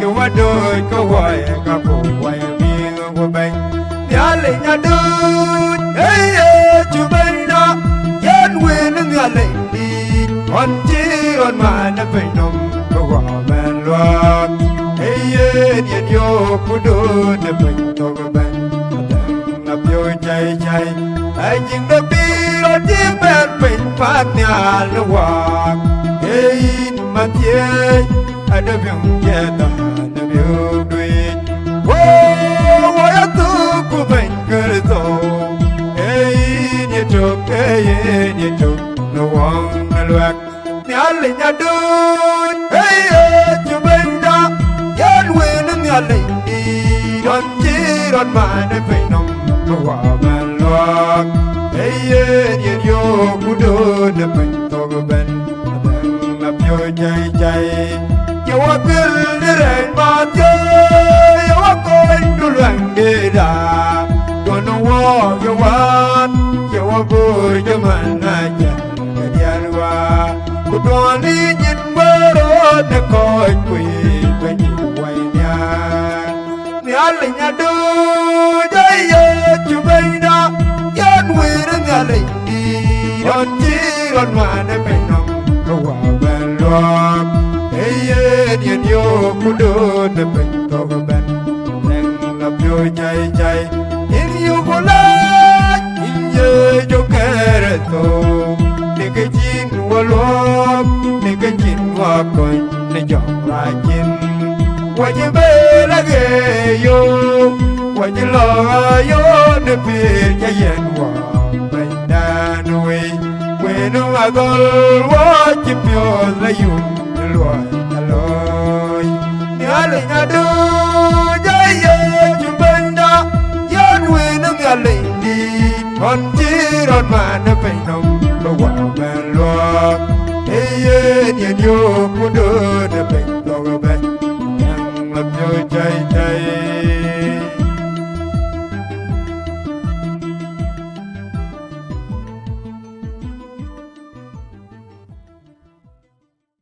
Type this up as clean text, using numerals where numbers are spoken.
you what do it go away, go away, being a woman. Yaling do, hey, you may not, yan winning your lady. On tea on man, a venom, go on and rock. Hey, and you could do the bring to a band. Up your jay. I think the beat on the bed, bring part the walk. Hey, my dear, I love you, get the view do it. Whoa, what a two good soul. Hey, you took, no one will work. Yaling a dude, hey, you bend up, yan winning your lady. Don't cheat on mine, if I know, go up and lock. Hey, you could do the bend of a bend. Up your jay. You are building and Matthew, you are going to run it up. Don't know what you want, you are good, you man. Could only get word on the coin queen when you wait. Yaling a do, jay, you may not, yan winning a lady. Don't cheat on man, a venom, go up and rock. Hey, you could do the bring of a band. Then up your jay. In you go like, in your carrot. Nigga chin wa lop, nigga chin wa coin, the jong rakin. What you better get yo, what you love yo, the beer jayan wa, bring down away. When I go, what you feel like you, the Lord, the Lord. Yaling a do, jayan, you bend up, yan winning a lady. On cheer on man, a venom. Wow, man, look. Hey, you could do the big dog of it. Young of your jay.